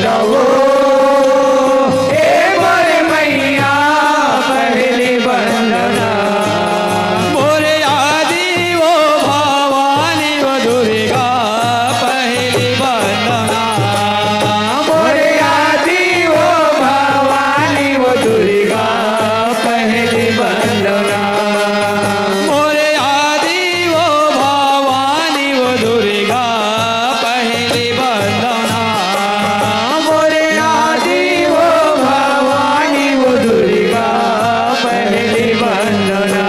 बंदवो हे मोरे मैया पहली वंदना। मोरे आदि वो भवानी वो दुर्गा पहली वंदना। मोरे आदि वो भवानी वो दुर्गा पहली वंदना। मोरे आदि वो भवानी वो दुर्गा पहली वंदना। मोरे आदि वो भवानी वो दुर्गा पहली वंदना।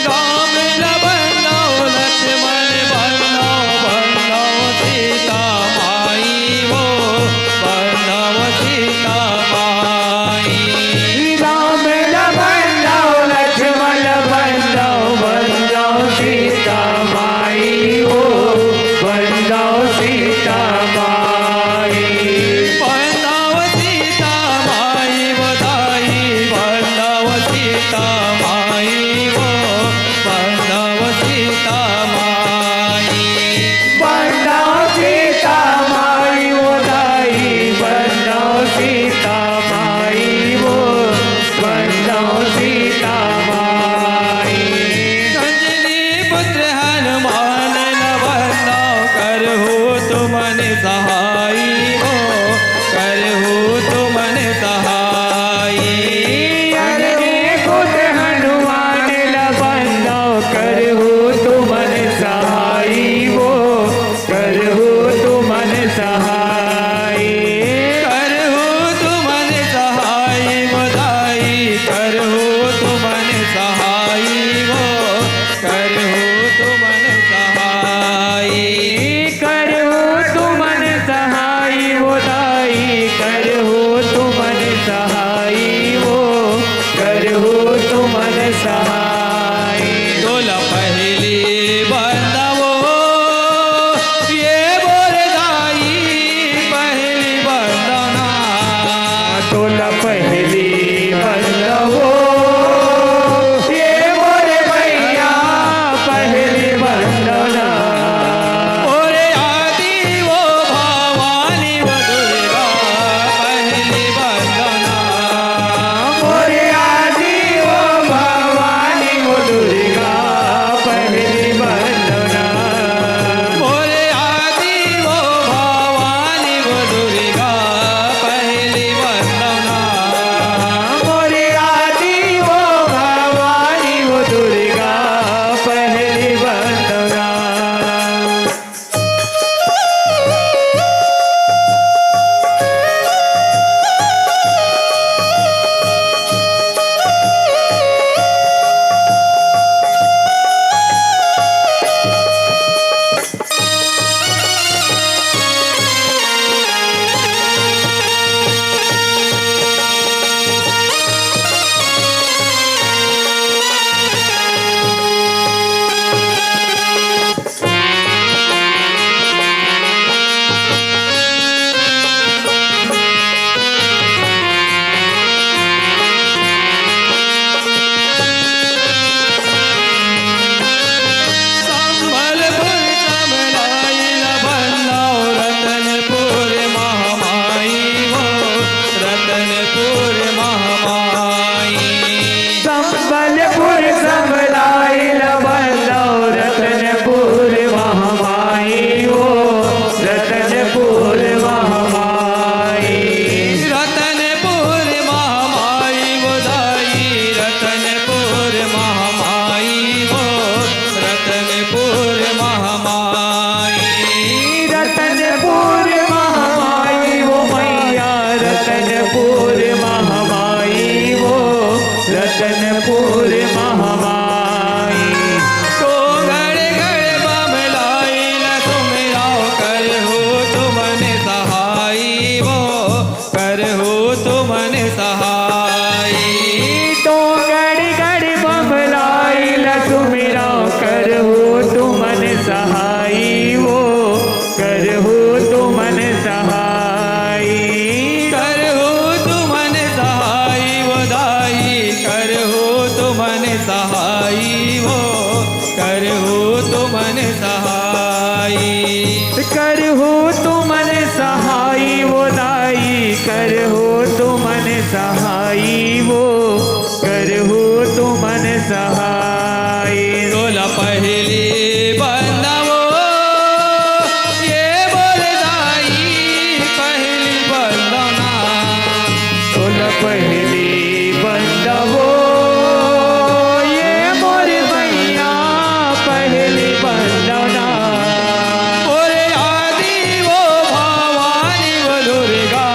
राम बंदो लक्ष्मण बंदो बंदो सीता माई वो बंदो सीता माई। राम बंदो लक्ष्मण बंदो बंदो सीता माई हो बंदो सीता माई। बंदो सीता माई बधाई बंदो सीता माई वो बंदो सीता माई। बंदो सीता माई उदाई बंदो सीता माई वो बंदो सीता माई। अंजनी पुत्र हनुमान न बंदो करहु तुमन सहाय हो करहु तुमन सहाय। अरे खुद हनुमान बंदो करहु तुमन सहाय वो करहु तुमन सहाय। करहु तुमन सहाय बधाई करहु तुमन सहाय वो करहु तुमन सहाय। करहु तुमन करहु तुमन सहाई वो दाई करहु तुमन सहाई वो करहु तुमन सहाई तोला पहली बंदवो ये बोल दाई पहली बंदना तोल पहली बंदवो ये मोर मैया पहली बंदना ओरे आदि वो भवानी वो दुर्गा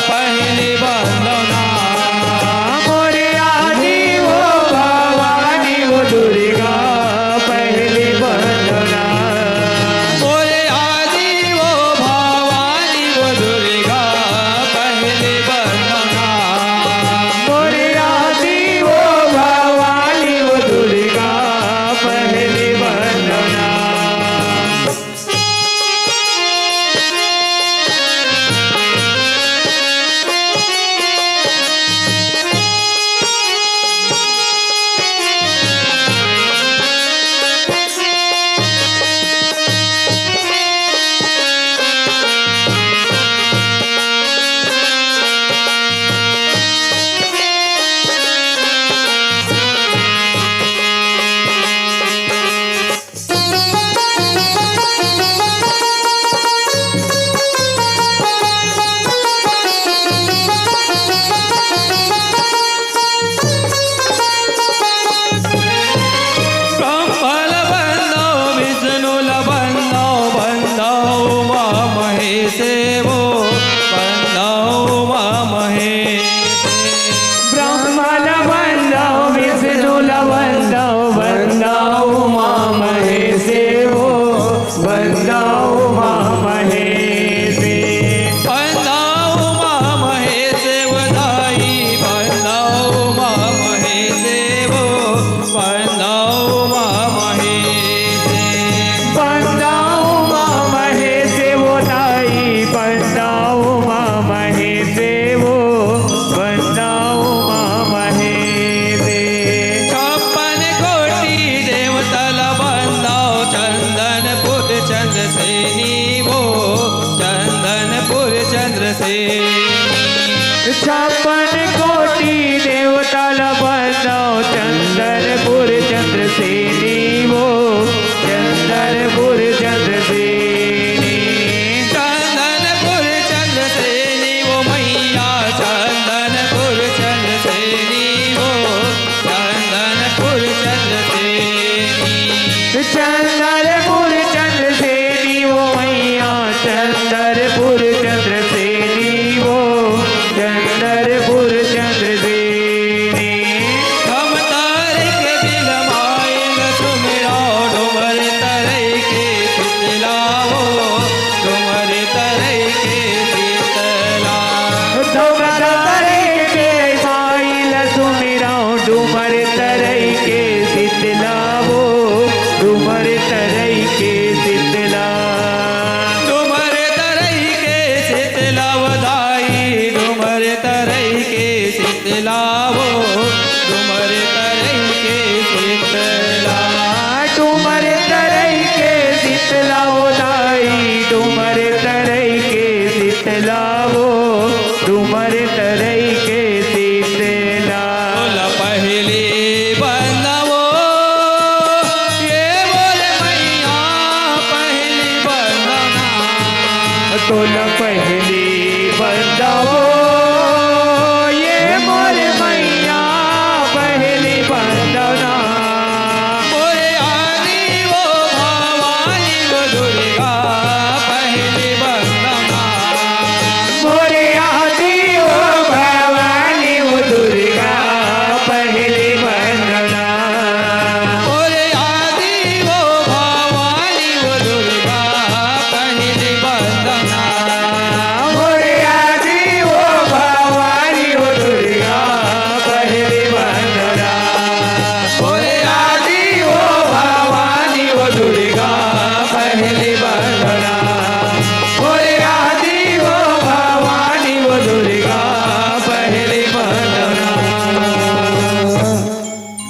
पहली बंदना मोरे आदि वो भवानी वो दुर्गा पहली बंदना ओरे आदि वो भवानी वो दुर्गा पहली बंदना मोरे आदि वो भवानी वो दुर्गा पहली बंदना ब्रह्मल बंदो विष्णुल बंदो बंदो उमा महेशे वो बंदो उमा महेशे ब्रह्मल बंदो विष्णुल बंदो बंदो उमा महेशे वो बंदो उमा महेशे बंदो उमा महेशे वदाई बंदो उमा महेशे वो बंदो उमा महेशे बंदो उमा महेशे वो दाई बंदो उमा महेशे वो बंदो उमा महेशे छप्पन कोटि देवतल बंदो चंदनपुर चंद्रसेनी वो चंदनपुर चंद्रसेनी छप्पन कोटि देवतल बंदो चंदनपुर चंद्रसेनी वो चंदनपुर चंद्रसेनी चंदनपुर चंद्रसेनी वो मैया चंदनपुर चंद्रसेनी वो चंदनपुर चंद्रसेनी चंदनपुर चंद्रसेनी वो मैया चंदनपुर चंद्रसेनी वो चंदनपुर चंद्रसेनी हम तारे के दिल माइल सुमिरो डुमर तरई के शीतलाओ डुमर तरई के शीतला तुम तारे के माइल सुमिरो डुमर तरई के शीतलावो डुमर तरई के शीतला डुमर तरई के शीतला वधाई डुमर तरई के शीतलाओ डुमर तरई के शीतला डुमर तरई के शीतला वो दाई डुमर तरई के शीतला वो डुमर तरई के शीतला बोला पहली बंदवो ये बोले मैया पहली बंदना तोल पहली बंदवो